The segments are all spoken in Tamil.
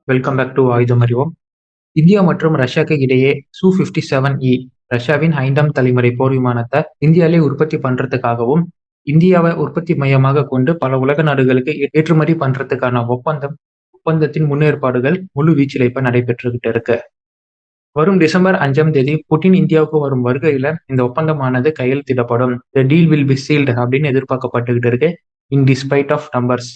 வெல்கம் பேக் டு ஆயுதம் அறிவோம். இந்தியா மற்றும் ரஷ்யாக்கு இடையே Su-57E ரஷ்யாவின் 5ஆம் தலைமுறை போர் விமானத்தை இந்தியாவிலே உற்பத்தி பண்றதுக்காகவும், இந்தியாவை உற்பத்தி மையமாக கொண்டு பல உலக நாடுகளுக்கு ஏற்றுமதி பண்றதுக்கான ஒப்பந்தத்தின் முன்னேற்பாடுகள் முழு வீச்சில் இப்ப நடைபெற்றுகிட்டு இருக்கு. வரும் டிசம்பர் 5ஆம் தேதி புட்டின் இந்தியாவுக்கு வரும் வருகையில இந்த ஒப்பந்தமானது கையெழுத்திடப்படும். The deal will be sealed அப்படின்னு எதிர்பார்க்கப்பட்டுகிட்டு இருக்கு. இன் டிஸ்பைட் ஆஃப் நம்பர்ஸ்.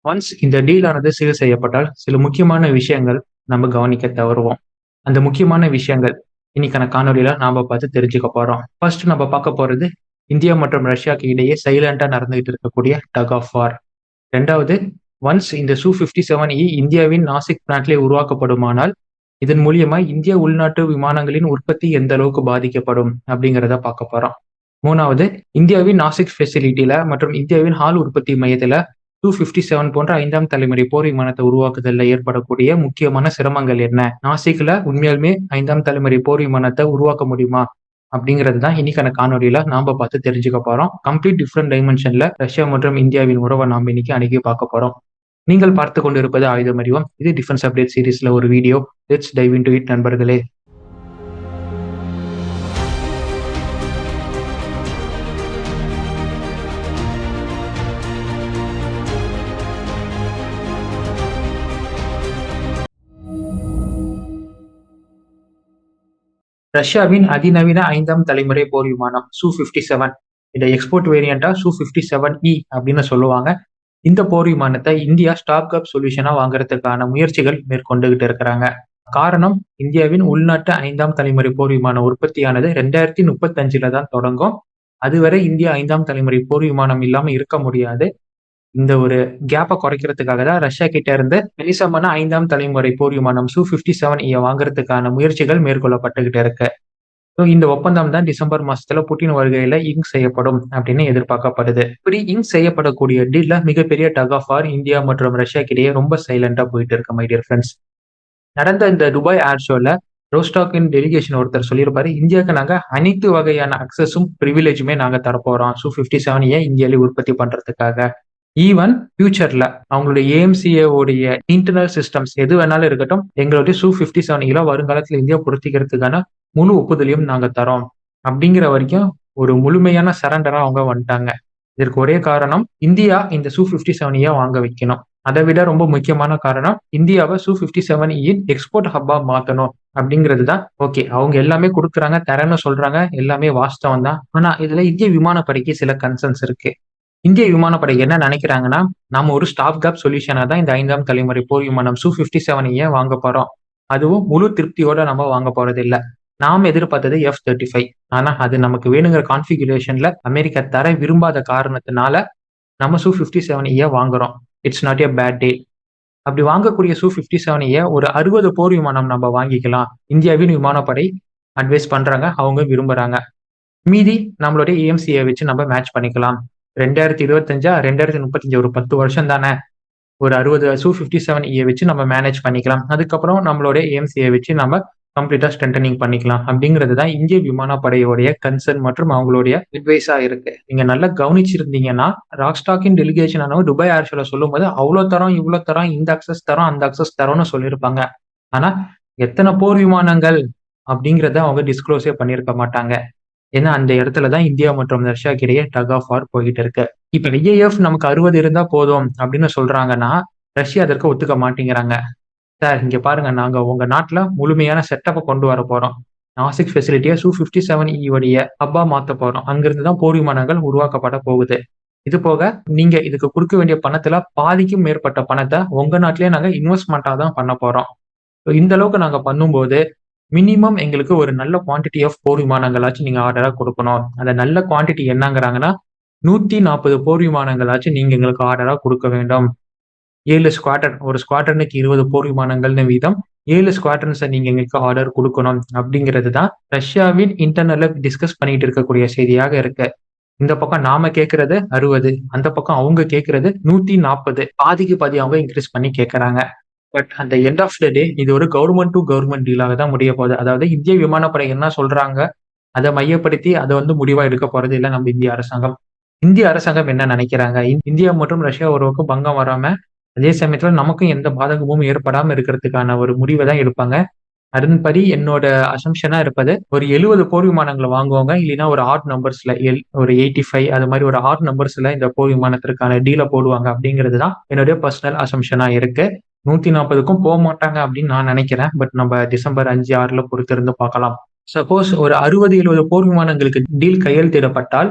ஒன்ஸ் இந்த டீல் ஆனது சீல் செய்யப்பட்டால் சில முக்கியமான விஷயங்கள் நம்ம கவனிக்க தவறுவோம். அந்த முக்கியமான விஷயங்கள் இன்னைக்கான காணொலியில நாம பார்த்து தெரிஞ்சுக்க போறோம். ஃபர்ஸ்ட் நம்ம பார்க்க போறது இந்தியா மற்றும் ரஷ்யாவுக்கு இடையே சைலண்டா நடந்துகிட்டு இருக்கக்கூடிய டக் ஆஃப் வார். ரெண்டாவது, ஒன்ஸ் இந்த Su-57E இந்தியாவின் நாசிக் பிளான்ட்லேயே உருவாக்கப்படுமானால் இதன் மூலியமா இந்திய உள்நாட்டு விமானங்களின் உற்பத்தி எந்த அளவுக்கு பாதிக்கப்படும் அப்படிங்கிறத பார்க்க போறோம். மூணாவது, இந்தியாவின் நாசிக் ஃபெசிலிட்டியில மற்றும் இந்தியாவின் ஹால் உற்பத்தி மையத்துல Su-57 போன்ற 5ஆம் தலைமுறை போர் விமானத்தை உருவாக்குதல்ல ஏற்படக்கூடிய முக்கியமான சிரமங்கள் என்ன? நாசிக்ல உண்மையாலுமே 5ஆம் தலைமுறை போர் விமானத்தை உருவாக்க முடியுமா? அப்படிங்கிறது தான் இன்னைக்கான காணொலியில நாம பார்த்து தெரிஞ்சுக்க போறோம். கம்ப்ளீட் டிஃப்ரெண்ட் டைமென்ஷன்ல ரஷ்யா மற்றும் இந்தியாவின் உறவை நாம இன்னைக்கு அணுகி பார்க்க போறோம். நீங்கள் பார்த்து கொண்டிருப்பது ஆயுதம் அறிவோம். இது டிஃபென்ஸ் அப்டேட் சீரீஸ்ல ஒரு video. Let's dive into it நண்பர்களே. ரஷ்யாவின் அதிநவீன 5ஆம் தலைமுறை போர் விமானம் Su-57, இதை எக்ஸ்போர்ட் வேரியண்டா Su-57E அப்படின்னு சொல்லுவாங்க. இந்த போர் விமானத்தை இந்தியா ஸ்டாப் கப் சொல்யூஷனா வாங்குறதுக்கான முயற்சிகள் மேற்கொண்டுகிட்டு இருக்கிறாங்க. காரணம், இந்தியாவின் உள்நாட்டு 5ஆம் தலைமுறை போர் விமான உற்பத்தியானது 2035 தான் தொடங்கும். அதுவரை இந்தியா 5ஆம் தலைமுறை போர் விமானம் இல்லாம இருக்க முடியாது. இந்த ஒரு கேப்பை குறைக்கிறதுக்காக தான் ரஷ்யா கிட்ட இருந்து கணிசமான 5ஆம் தலைமுறை போர் விமானம் Su-57E வாங்குறதுக்கான முயற்சிகள் மேற்கொள்ளப்பட்டுகிட்டு இருக்கு. இந்த ஒப்பந்தம் தான் டிசம்பர் மாசத்துல புட்டின் வருகையில இங்க் செய்யப்படும் அப்படின்னு எதிர்பார்க்கப்படுது. இப்படி இங்க் செய்யப்படக்கூடிய டீல்ல மிகப்பெரிய டக் ஆஃப் வார் இந்தியா மற்றும் ரஷ்யாக்கு இடையே ரொம்ப சைலண்டா போயிட்டு இருக்கு மை டியர் ஃப்ரெண்ட்ஸ். நடந்த இந்த துபாய் ஏர் ஷோல ரோஸ்டாக்கின் டெலிகேஷன் ஒருத்தர் சொல்லியிருப்பாரு, இந்தியாவுக்கு நாங்க அனைத்து வகையான அக்சஸும் ப்ரிவிலேஜுமே நாங்க தரப்போறோம் Su-57E இந்தியாவிலே உற்பத்தி பண்றதுக்காக. ஈவன் ஃபியூச்சர்ல அவங்களுடைய AMCA உடைய இன்டர்னல் சிஸ்டம்ஸ் எது வேணாலும் இருக்கட்டும், எங்களுடைய Su-57E வருங்காலத்துல இந்தியா பொருத்திக்கிறதுக்கான முழு ஒப்புதலையும் நாங்க தரோம் அப்படிங்கிற வரைக்கும் ஒரு முழுமையான சரண்டரா அவங்க வந்துட்டாங்க. இதற்கு ஒரே காரணம், இந்தியா இந்த Su-57E வாங்க வைக்கணும். அதை விட ரொம்ப முக்கியமான காரணம், இந்தியாவை Su-57E எக்ஸ்போர்ட் ஹப்பா மாத்தணும் அப்படிங்கிறது தான். ஓகே, அவங்க எல்லாமே கொடுக்குறாங்க, தரேன்னு சொல்றாங்க, எல்லாமே வாஸ்தவம் தான். ஆனா இதுல இந்திய விமானப்படைக்கு சில கன்சர்ன்ஸ் இருக்கு. இந்திய விமானப்படை என்ன நினைக்கிறாங்கன்னா, நாம ஒரு ஸ்டாப் கேப் சொல்யூஷனா தான் இந்த 5ஆம் தலைமுறை போர் விமானம் Su-57E வாங்க போறோம். அதுவும் முழு திருப்தியோட நம்ம வாங்க போறது இல்ல. நாம எதிர்பார்த்தது F-35. ஆனா அது நமக்கு வேணுங்கிற கான்ஃபிகுரேஷன்ல அமெரிக்கா தர விரும்பாத காரணத்தினால நம்ம Su-57E வாங்குறோம். It's not a bad day. அப்படி வாங்கக்கூடிய Su-57E ஒரு 60 போர் விமானம் நம்ம வாங்கிக்கலாம். இந்தியாவின் விமானப்படை அட்வைஸ் பண்றாங்க, அவங்க விரும்புறாங்க. மீதி நம்மளுடைய AMCA வச்சு நம்ம மேட்ச் பண்ணிக்கலாம். 2025 2035 ஒரு 10 வருஷம் தானே, ஒரு 60 Su-57E வச்சு நம்ம மேனேஜ் பண்ணிக்கலாம். அதுக்கப்புறம் நம்மளுடைய AMCA வச்சு நம்ம கம்ப்ளீட்டா ஸ்ட்ரென்தனிங் பண்ணிக்கலாம் அப்படிங்கிறது தான் இந்திய விமானப்படையோடைய கன்சர்ன் மற்றும் அவங்களுடைய அட்வைஸா இருக்கு. நீங்க நல்லா கவனிச்சிருந்தீங்கன்னா, ராக்ஸ்டாக்கின் டெலிகேஷன் ஆனவங்க துபாய் ஏர் ஷோல சொல்லும் போது அவ்வளோ தரம் இவ்வளோ தரம், இந்த அக்சஸ் தரம் அந்த அக்சஸ் தரம்னு சொல்லியிருப்பாங்க. ஆனா எத்தனை போர் விமானங்கள் அப்படிங்கிறத அவங்க டிஸ்க்ளோஸே பண்ணியிருக்க மாட்டாங்க. ஏன்னா அந்த இடத்துல தான் இந்தியா மற்றும் ரஷ்யாக்கு இடையே டக் ஆஃப் வார் போயிட்டு இருக்கு. இப்ப IAF நமக்கு 60 இருந்தா போதும் அப்படின்னு சொல்றாங்கன்னா, ரஷ்யா அதற்கு ஒத்துக்க மாட்டேங்கிறாங்க. சார் இங்க பாருங்க, நாங்க உங்க நாட்டுல முழுமையான செட்டப்பை கொண்டு வர போறோம். நாசிக் ஃபெசிலிட்டியை Su-57E உடைய ஹப்பா மாத்த போறோம். அங்கிருந்து தான் போர் விமானங்கள் உருவாக்கப்பட போகுது. இது போக நீங்க இதுக்கு கொடுக்க வேண்டிய பணத்துல பாதிக்கும் மேற்பட்ட பணத்தை உங்க நாட்டிலேயே நாங்க இன்வெஸ்ட்மெண்டா தான் பண்ண போறோம். இந்த அளவுக்கு நாங்க பண்ணும்போது மினிமம் எங்களுக்கு ஒரு நல்ல குவான்டிட்டி ஆஃப் போர் விமானங்களாச்சும் நீங்க ஆர்டரா கொடுக்கணும். அந்த நல்ல குவான்டிட்டி என்னங்கிறாங்கன்னா, 140 போர் விமானங்களாச்சும் நீங்க எங்களுக்கு ஆர்டரா கொடுக்க வேண்டும். 7 ஸ்குவாட்ரன், ஒரு ஸ்குவாட்ரனுக்கு 20 போர் விமானங்கள்னு வீதம் 7 ஸ்குவாட்ரன்ஸை நீங்க எங்களுக்கு ஆர்டர் கொடுக்கணும் அப்படிங்கிறது தான் ரஷ்யாவின் இன்டர்னல்ல டிஸ்கஸ் பண்ணிட்டு இருக்கக்கூடிய செய்தியாக இருக்கு. இந்த பக்கம் நாம கேட்கறது 60, அந்த பக்கம் அவங்க கேட்கறது 140. பாதிக்கு பாதி அவங்க இன்க்ரீஸ் பண்ணி கேட்கறாங்க. பட் அந்த எண்ட் ஆஃப் த டே இது ஒரு கவர்மெண்ட் டு கவர்மெண்ட் டீலாக தான் முடிய போகுது. அதாவது இந்திய விமானப்படை என்ன சொல்றாங்க அதை மையப்படுத்தி அதை முடிவா எடுக்க போறது இல்லை நம்ம இந்திய அரசாங்கம். இந்திய அரசாங்கம் என்ன நினைக்கிறாங்க, இந்தியா மற்றும் ரஷ்யா உறவுக்கு பங்கம் வராம அதே சமயத்துல நமக்கும் எந்த பாதகமும் ஏற்படாம இருக்கிறதுக்கான ஒரு முடிவை தான் எடுப்பாங்க. அதன்படி என்னோட அசம்ப்ஷனா இருப்பது, ஒரு 70 போர் விமானங்கள வாங்குவாங்க. இல்லைன்னா ஒரு ஆட் நம்பர்ஸ்ல ஒரு 85 அது மாரி ஒரு ஆட் நம்பர்ஸ்ல இந்த போர் விமானத்திற்கான டீல போடுவாங்க அப்படிங்கிறது தான் என்னுடைய பெர்சனல் அசம்ப்ஷனா இருக்கு. 140க்கும் போமாட்டாங்க அப்படின்னு நான் நெனைக்கிறேன். பட் நம்ம டிசம்பர் 5, 6ல பொறுத்திருந்து பார்க்கலாம். சப்போஸ் ஒரு 60, 70 போர் விமானங்களுக்கு டீல் கையெழுத்திடப்பட்டால்,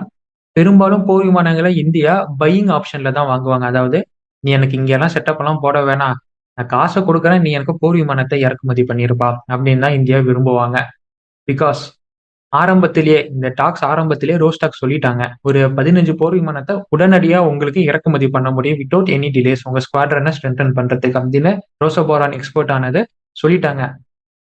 பெரும்பாலும் போர் விமானங்கள இந்தியா பையிங் ஆப்ஷன்ல தான் வாங்குவாங்க. அதாவது, "நீ எனக்கு இங்கலாம் செட்டப்லாம் போட வேணாம். நான் காச குடுக்குறேன். நீ எனக்கு போர் விமானத்த இறக்குமதி பண்ணிருப்பா" அப்படின்னு தான் இந்தியா விரும்புவாங்க. பிகாஸ் ஆரம்பத்திலேயே இந்த டாக்ஸ் ஆரம்பத்திலேயே ரோஸ்டாக் சொல்லிட்டாங்க. ஒரு 15 போர் விமானத்த உடனடியா உங்களுக்கு இறக்குமதி பண்ண முடியும். வித்தவுட் எனி டிலேஸ் உங்க ஸ்குவாட்ரன ஸ்ட்ரென்தன் பண்றதுக்கு அப்படின்னு ரோசோபோரான் எக்ஸ்போர்ட் ஆனது சொல்லிட்டாங்க.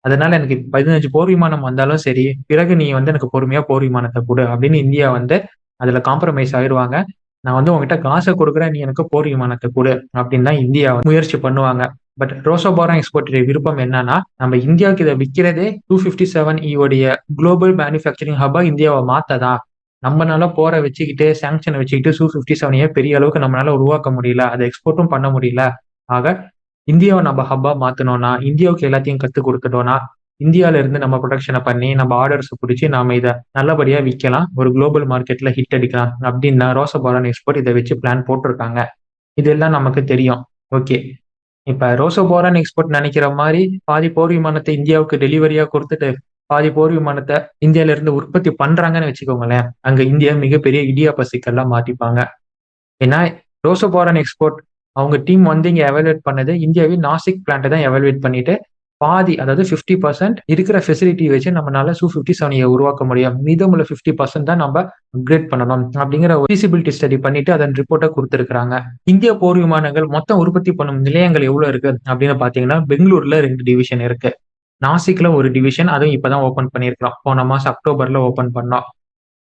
அதனால எனக்கு 15 போர் விமானம் வந்தாலும் சரி, பிறகு நீ வந்து எனக்கு பொறுமையா போர் விமானத்த குடு அப்படின்னு இந்தியா வந்து அதுல காம்ப்ரமைஸ் ஆயிருவாங்க. நான் வந்து உன்கிட்ட காச குடுக்குறேன், நீ எனக்கு போர் விமானத்த குடு அப்படின்னு தான் இந்தியா முயற்சி பண்ணுவாங்க. பட் ரோசோபாரம் எக்ஸ்போர்ட்டுடைய விருப்பம் என்னன்னா, நம்ம இந்தியாவுக்கு இத விக்கிறதே 257 உடைய குளோபல் மேனுஃபேக்சரிங் ஹப்பா இந்தியாவ மாத்ததா. நம்மனால போர வச்சுக்கிட்டு, சாங்ஷன வச்சுக்கிட்டு Su-57 பெரிய அளவுக்கு நம்மளால உருவாக்க முடியல. அத எக்ஸ்போர்ட்டும் பண்ண முடியல. ஆக இந்தியாவ நம்ம ஹப்பா மாத்துனோம்னா, இந்தியாவுக்கு எல்லாத்தையும் கத்துக் குடுத்துட்டோம்னா, இந்தியால இருந்து நம்ம புரொடக்ஷன பண்ணி, நம்ம ஆர்டர்ஸ் புடிச்சு நாம இத நல்லபடியா விக்கலாம். ஒரு குளோபல் மார்க்கெட்ல ஹிட் அடிக்கலாம். அப்படின்னு தான் ரோசபாரன் எக்ஸ்போர்ட் இத வச்சு பிளான் போட்டிருக்காங்க. இதெல்லாம் நமக்கு தெரியும். ஓகே. இப்ப ரோசோபோரான் எக்ஸ்போர்ட் நெனைக்கிற மாரி பாதி போர் விமானத்த இந்தியாவுக்கு டெலிவரியா குடுத்துட்டு, பாதி போர் விமானத்த இந்தியால இருந்து உற்பத்தி பண்றாங்கன்னு வச்சுக்கோங்களேன். அங்க இந்தியா மிகப்பெரிய இடியாப்ப சிக்கல்ல மாட்டிப்பாங்க. ஏன்னா, ரோசோபாரன் எக்ஸ்போர்ட் அவங்க டீம் வந்து இங்க எவாலுவேட் பண்ணது இந்தியாவின் நாசிக் பிளான்ட்ட தான் எவாலுவேட் பண்ணிட்டு, பாதி அதாவது 50% இருக்கிற ஃபெசிலிட்டி வச்சு நம்மனால Su-57 உருவாக்க முடியும். மீதமுள்ள 50% தான் நம்ப அப்கிரேட் பண்ணணும். அப்படிங்கிற ஒரு ஃபீசிபிலிட்டி ஸ்டடி பண்ணிட்டு அதன் ரிப்போர்ட்ட குடுத்திருக்காங்க. இந்திய போர் விமானங்கள் மொத்தம் உற்பத்தி பண்ணும் நிலையங்கள் எவ்வளவு இருக்கு அப்படின்னு பார்த்தீங்கன்னா, பெங்களூர்ல 2 டிவிஷன் இருக்கு. நாசிக்ல 1 டிவிஷன் அதுவும் இப்ப தான் ஓப்பன் பண்ணியிருக்கிறோம். போன மாசம் அக்டோபர்ல ஓப்பன் பண்ணோம்.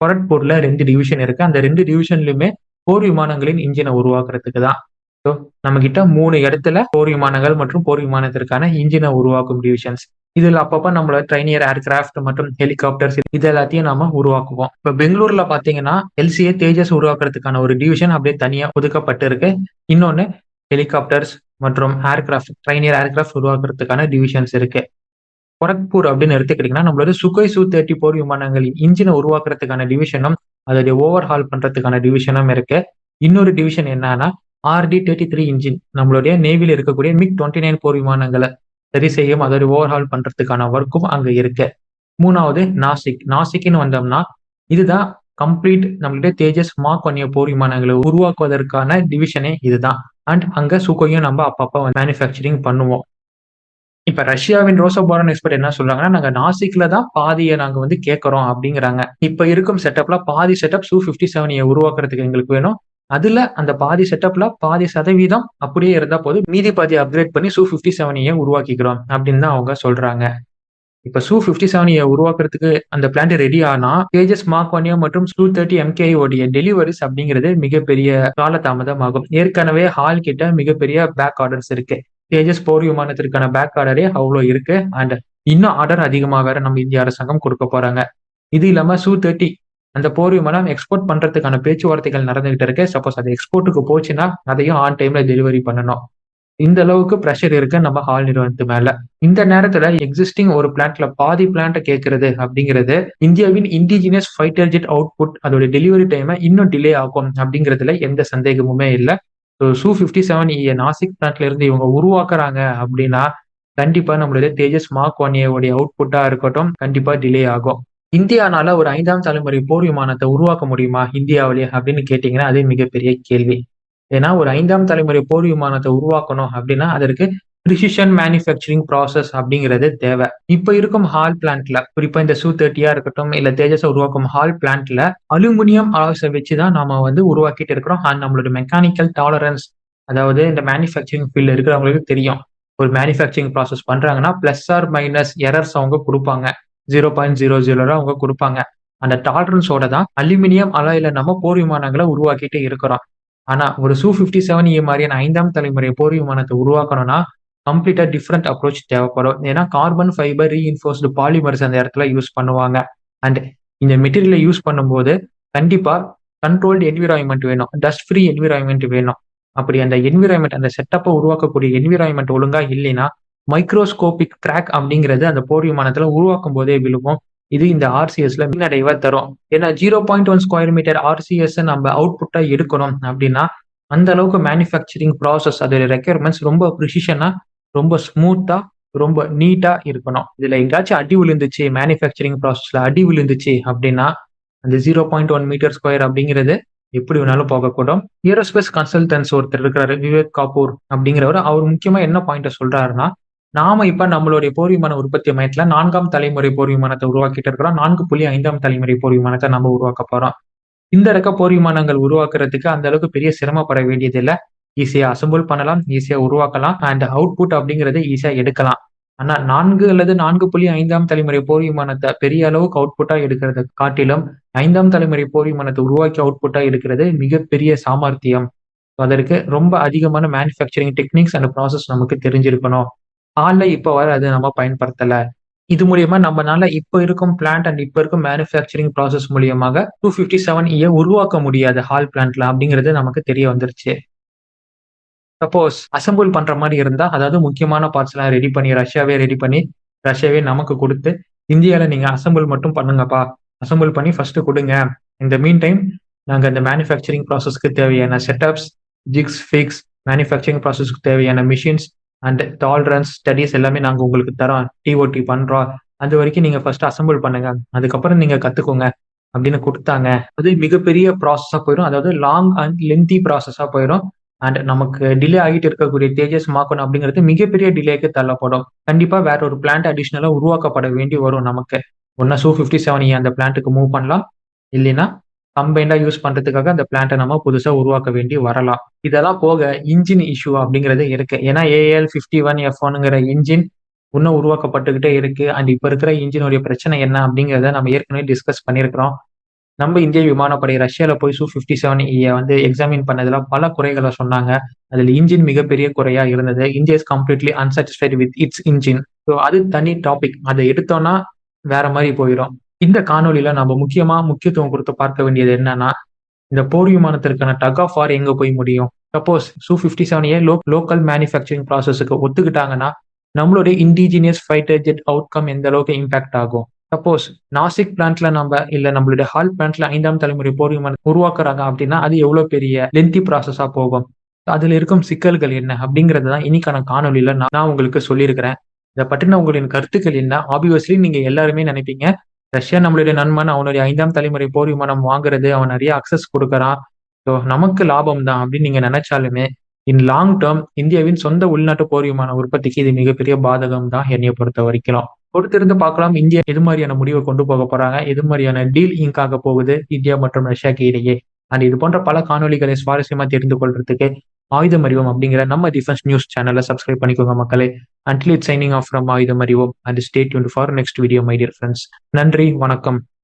கொரட்பூர்ல 2 டிவிஷன் இருக்கு. அந்த 2 டிவிஷன்லயுமே போர் விமானங்களின் இன்ஜின உருவாக்குறதுக்கு தான். ஸோ நம்மகிட்ட 3 இடத்துல போர் விமானங்கள் மற்றும் போர் விமானத்திற்கான இன்ஜின உருவாக்கும் டிவிஷன்ஸ். இதுல அப்பப்ப நம்மள ட்ரைனியர் ஏர்கிராஃப்ட் மற்றும் ஹெலிகாப்டர்ஸ் இது எல்லாத்தையும் நாம உருவாக்குவோம். இப்ப பெங்களூர்ல பாத்தீங்கன்னா, எல்சிஏ தேஜஸ் உருவாக்குறதுக்கான ஒரு டிவிஷன் அப்படியே தனியா ஒதுக்கப்பட்டு இருக்கு. இன்னொன்னு ஹெலிகாப்டர்ஸ் மற்றும் ஏர்கிராஃப்ட் ட்ரைனியர் ஏர்கிராஃப்ட் உருவாக்குறதுக்கான டிவிஷன்ஸ் இருக்கு. கொரக்பூர் அப்படின்னு எடுத்துக்கிட்டீங்கன்னா, நம்மளோட சுகோய் Su-30 போர் விமானங்களின் இன்ஜின உருவாக்குறதுக்கான டிவிஷனும், அதோடைய ஓவர்ஹால் பண்றதுக்கான டிவிஷனும் இருக்கு. இன்னொரு டிவிஷன் என்னன்னா, RD-33 இன்ஜின் நம்மளுடைய நேவில இருக்கக்கூடிய MiG-29 போர் விமானங்கள சரி செய்யும், அதோட ஓவர்ஹால் பண்றதுக்கான ஒர்க்கும் அங்க இருக்கு. 3வது நாசிக். நாசிக்ன்னு வந்தோம்னா, இதுதான் கம்ப்ளீட் நம்மளுடைய தேஜஸ் மாக் 1 போர் விமானங்கள உருவாக்குவதற்கான டிவிஷனே இதுதான். அண்ட் அங்க சுகோயும் நம்ம அப்பப்ப மேனுஃபேக்சரிங் பண்ணுவோம். இப்ப ரஷ்யாவின் ரோசோபாரன் எக்ஸ்பர்ட் என்ன சொல்றாங்கன்னா, நாங்க நாசிக்ல தான் பாதிய நாங்க வந்து கேட்கிறோம் அப்படிங்கிறாங்க. இப்ப இருக்கும் செட்டப்ல பாதி செட்டப் Su-57 உருவாக்குறதுக்கு எங்களுக்கு வேணும். அதுல அந்த பாதி செட்டப்ல பாதி சதவீதம் அப்படியே இருந்தா போதும். மீதி பாதிய அப்கிரேட் பண்ணி Su-57 உருவாக்கிக்கிறோம் அப்படின்னு தான் அவங்க சொல்றாங்க. இப்ப Su-57 உருவாக்குறதுக்கு அந்த பிளான்ட் ரெடி ஆனா, தேஜஸ் மார்க் 1 மற்றும் Su-30 MKI உடைய டெலிவரிஸ் அப்படிங்கிறது மிகப்பெரிய காலதாமதம் ஆகும். ஏற்கனவே ஹால் கிட்ட மிகப்பெரிய பேக் ஆர்டர்ஸ் இருக்கு. தேஜஸ் போர் விமானத்திற்கான பேக் ஆர்டரே அவ்ளோ இருக்கு. அண்ட் இன்னும் ஆர்டர் அதிகமா வேற நம்ம இந்திய அரசாங்கம் குடுக்க போறாங்க. இது இல்லாம Su-30 அந்த போர் விமானம் எக்ஸ்போர்ட் பண்றதுக்கான பேச்சுவார்த்தைகள் நடந்துகிட்டு இருக்கு. சப்போஸ் அது எக்ஸ்போர்ட்க்கு போச்சுன்னா, அதையும் ஆன் டைம்ல டெலிவரி பண்ணணும். இந்த அளவுக்கு பிரஷர் இருக்கு நம்ம ஹால் நிறுவனத்து மேல. இந்த நேரத்துல எக்ஸிஸ்டிங் ஒரு பிளான்ட்ல பாதி பிளான்ட்ட கேட்கிறது அப்படிங்கிறது, இந்தியாவின் இண்டிஜினஸ் ஃபைட்டர் ஜெட் அவுட்புட் அதோட டெலிவரி டைம இன்னும் டிலே ஆகும் அப்படிங்கிறதுல எந்த சந்தேகமுமே இல்ல. Su-57 நாசிக் பிளான்ட்ல இருந்து இவங்க உருவாக்குறாங்க அப்படின்னா, கண்டிப்பா நம்மளுடைய தேஜஸ் மார்க் 1 உடைய அவுட்புட்டா இருக்கட்டும், கண்டிப்பா டிலே ஆகும். இந்தியானால ஒரு 5ஆம் தலைமுறை போர் விமானத்த உருவாக்க முடியுமா இந்தியாவிலேயே அப்படின்னு கேட்டீங்கன்னா, அது மிகப்பெரிய கேள்வி. ஏன்னா ஒரு 5ஆம் தலைமுறை போர் விமானத்த உருவாக்கணும் அப்படின்னா, அதற்கு பிரிசிஷன் மேனுஃபேக்சரிங் ப்ராசஸ் அப்படிங்கிறது தேவை. இப்ப இருக்கும் ஹால் பிளான்ட்ல குறிப்பா இந்த Su-30 இருக்கட்டும், இல்ல தேஜஸ உருவாக்கும் ஹால் பிளான்ட்ல அலுமினியம் அலாய்ஸ வச்சு தான் நாம வந்து உருவாக்கிட்டு இருக்கிறோம். அண்ட் நம்மளோட மெக்கானிக்கல் டாலரன்ஸ் அதாவது இந்த மேனுஃபேக்சரிங் ஃபீல்ட்ல இருக்கிறவங்களுக்கு தெரியும். ஒரு மேனுஃபேக்சரிங் ப்ராசஸ் பண்றாங்கன்னா, பிளஸ் ஆர் மைனஸ் எரர்ஸ் அவங்க குடுப்பாங்க. 0.00 அவங்க குடுப்பாங்க. அந்த டாலரன்ஸோட தான் அலுமினியம் அலாய்ல நம்ம போர் விமானங்கள உருவாக்கிட்டு இருக்கிறோம். ஆனா ஒரு Su-57 மாரியான 5ஆம் தலைமுறை போர் விமானத்த உருவாக்கணும்னா, கம்ப்ளீட்டா டிஃபரண்ட் அப்ரோச் தேவைப்படும். ஏன்னா கார்பன் ஃபைபர் ரீஇன்ஃபோர்ஸ்டு பாலிமர்ஸ் அந்த இடத்துல யூஸ் பண்ணுவாங்க. அண்ட் இந்த மெட்டீரியல யூஸ் பண்ணும்போது கண்டிப்பா கண்ட்ரோல்டு என்விரான்மென்ட் வேணும். டஸ்ட் ஃப்ரீ என்விரான்மென்ட் வேணும். அப்படி அந்த என்விரான்மெண்ட் அந்த செட்டப்பை உருவாக்கக்கூடிய என்விரான்மெண்ட் ஒழுங்கா இல்லைன்னா மைக்ரோஸ்கோபிக் கிராக் அப்படிங்கிறது அந்த போர் விமானத்துல உருவாக்கும் போதே விழுவும். இது இந்த ஆர்சிஎஸ்ல பின்னடைவை தரும். ஏன்னா 0.1 ஸ்கொயர் மீட்டர் ஆர்சிஎஸ் நம்ம அவுட்புட்டா எடுக்கணும் அப்படின்னா அந்த அளவுக்கு மேனுஃபேக்சரிங் ப்ராசஸ் அதோட ரெக்யர்மெண்ட்ஸ் ரொம்ப ப்ரிசிஷனா, ரொம்ப ஸ்மூத்தா, ரொம்ப நீட்டா இருக்கணும். இதுல எங்கேயாச்சும் அடி விழுந்துச்சு, மேனுஃபேக்சரிங் ப்ராசஸ்ல அடி விழுந்துச்சு அப்படின்னா அந்த 0.1 மீட்டர் ஸ்கொயர் அப்படிங்கிறது எப்படி வேணாலும் போகக்கூடும். ஏரோஸ்பேஸ் கன்சல்டன்ஸ் ஒருத்தர் இருக்கிறாரு, விவேக் காபூர் அப்படிங்கிறவர். அவர் முக்கியமா என்ன பாயிண்ட சொல்றாருன்னா, நாம இப்ப நம்மளுடைய போர் விமான உற்பத்தி மையத்துல 4ஆம் தலைமுறை போர் விமானத்தை உருவாக்கிட்டு இருக்கிறோம். 4.5ஆம் தலைமுறை போர் விமானத்தை நம்ம உருவாக்க போறோம். இந்த ரக போர் விமானங்கள் உருவாக்குறதுக்கு அந்த அளவுக்கு பெரிய சிரமப்பட வேண்டியது இல்ல. ஈஸியா அசெம்பிள் பண்ணலாம், ஈஸியா உருவாக்கலாம் அண்ட் அவுட்புட் அப்படிங்கிறத ஈஸியா எடுக்கலாம். ஆனா 4 அல்லது 4.5ஆம் தலைமுறை போர் விமானத்த பெரிய அளவுக்கு அவுட்புட்டா எடுக்கிறத காட்டிலும் 5ஆம் தலைமுறை போர் விமானத்த உருவாக்கி அவுட்புட்டா எடுக்கிறது மிகப்பெரிய சாமர்த்தியம். அதற்கு ரொம்ப அதிகமான மேனுஃபேக்சரிங் டெக்னிக்ஸ் அண்ட் ப்ராசஸ் நமக்கு தெரிஞ்சிருக்கணும். இப்ப வர அத நம்ம பயன்படுத்தல. இது மூலியமா நம்மனால இப்ப இருக்கும் பிளான்ட் அண்ட் இப்ப இருக்கும் மேனுஃபேக்சரிங் ப்ராசஸ் மூலியமாக 257 உருவாக்க முடியாது ஹால் பிளான்ட்ல அப்படிங்கிறது நமக்கு தெரிய வந்துருச்சு. சப்போஸ் அசெம்பிள் பண்ற மாரி இருந்தா, அதாவது முக்கியமான பார்ட்ஸ்லாம் ரெடி பண்ணி, ரஷ்யாவே நமக்கு குடுத்து, இந்தியால நீங்க அசெம்பிள் மட்டும் பண்ணுங்கப்பா. அசெம்பிள் பண்ணி ஃபர்ஸ்ட் குடுங்க. இந்த மீன் டைம் நாங்க இந்த மேனுஃபேக்சரிங் ப்ராசஸ்க்கு தேவையான செட்டப்ஸ், ஜிக்ஸ், ஃபிக்ஸ், மேனுஃபேக்சரிங் ப்ராசஸ்க்கு தேவையான மிஷின்ஸ் அண்ட் டாலரன்ஸ், ஸ்டடீஸ் எல்லாமே நாங்க உங்களுக்கு தரோம். டிஓடி பண்றோம். அது வரைக்கும் நீங்க ஃபர்ஸ்ட் அசெம்பிள் பண்ணுங்க. அதுக்கப்புறம் நீங்க கத்துக்கோங்க அப்படின்னு குடுத்தாங்க. அது மிகப்பெரிய ப்ராசஸா போயிரும். அதாவது லாங் அண்ட் லென்த்தி ப்ராசஸா போயிரும். அண்ட் நமக்கு டிலே ஆகிட்டு இருக்கக்கூடிய தேஜஸ் மார்க் 1 அப்படிங்கிறது மிகப்பெரிய டிலேக்கு தள்ளப்படும். கண்டிப்பா வேற ஒரு பிளான்ட் அடிஷனலா உருவாக்கப்பட வேண்டி வரும் நமக்கு. ஒன்னா Su-57E அந்த பிளான்ட்டுக்கு மூவ் பண்ணலாம். இல்லைன்னா கம்பைண்டா யூஸ் பண்றதுக்காக அந்த பிளான்ட்டை நம்ம புதுசா உருவாக்க வேண்டி வரலாம். இதெல்லாம் போக இன்ஜின் இஷ்யூ அப்படிங்கிறது இருக்கு. ஏன்னா AL51F1ங்கிற இன்ஜின் இன்னும் உருவாக்கப்பட்டுக்கிட்டே இருக்கு. அண்ட் இப்ப இருக்கிற இன்ஜினுடைய பிரச்சனை என்ன அப்படிங்கிறத நம்ம ஏற்கனவே டிஸ்கஸ் பண்ணியிருக்கிறோம். நம்ம இந்திய விமானப்படை ரஷ்யால போய் Su-57E வந்து எக்ஸாமின் பண்ணதுல பல குறைகள சொன்னாங்க. அதுல இன்ஜின் மிகப்பெரிய குறையா இருந்தது. India is completely unsatisfied with it's engine. So அது தனி டாபிக். அத எடுத்தோம்னா வேற மாரி போயிரும். இந்த காணொளியில நம்ம முக்கியத்துவம் கொடுத்து பார்க்க வேண்டியது என்னன்னா, இந்த போர் விமானத்திற்கான டக் ஆஃப் வார் எங்க போய் முடியும்? சப்போஸ் Su-57E லோக்கல் மேனுஃபேக்சரிங் ப்ராசஸ்க்கு ஒத்துக்கிட்டாங்கன்னா, நம்மளுடைய இண்டிஜினியஸ் ஃபைட்டர் ஜெட் அவுட்கம் எந்த அளவுக்கு இம்பாக்ட் ஆகும்? சப்போஸ் நாசிக் பிளான்ட்ல இல்ல நம்மளுடைய ஹால் பிளான்ட்ல 5ஆம் தலைமுறை போர் விமானம் உருவாக்குறாங்க அப்படின்னா, அது எவ்வளவு பெரிய லென்த்தி ப்ராசஸா போகும்? அதுல இருக்கும் சிக்கல்கள் என்ன? அப்படிங்கிறது தான் இன்னைக்கான காணொளியில நான் உங்களுக்கு சொல்லியிருக்கிறேன். இத பற்றின உங்களின் கருத்துக்கள் என்ன? ஆப்வியஸ்லி நீங்க எல்லாருமே நினைப்பீங்க, ரஷ்யா நம்மளுடைய நண்பன், அவனுடைய 5ஆம் தலைமுறை போர் விமானம் வாங்குறது, அவன் நிறைய அக்சஸ் கொடுக்கறான். ஸோ நமக்கு லாபம் தான் அப்படின்னு நீங்க நினைச்சாலுமே, இன் லாங் டேர்ம் இந்தியாவின் சொந்த உள்நாட்டு போர் விமான உற்பத்திக்கு இது மிகப்பெரிய பாதகம் தான் என்னைய பொறுத்த வரைக்கும். பொறுத்திருந்து பார்க்கலாம் இந்தியா எது மாதிரியான முடிவை கொண்டு போக போறாங்க, எது மாதிரியான டீல் இங்க் ஆக போகுது இந்தியா மற்றும் ரஷ்யாக்கு இடையே. அண்ட் இது போன்ற பல காணொளிகளை சுவாரஸ்யமா தெரிந்து கொள்றதுக்கு ஆயுதம் அறிவோம் அப்படிங்கிற நம்ம டிஃபென்ஸ் நியூஸ் சேனலை சப்ஸ்கிரைப் பண்ணிக்கோங்க மக்களே. Until it's signing off from ஆயுதம் அறிவோம் and stay tuned for next video my dear friends. நன்றி, வணக்கம்.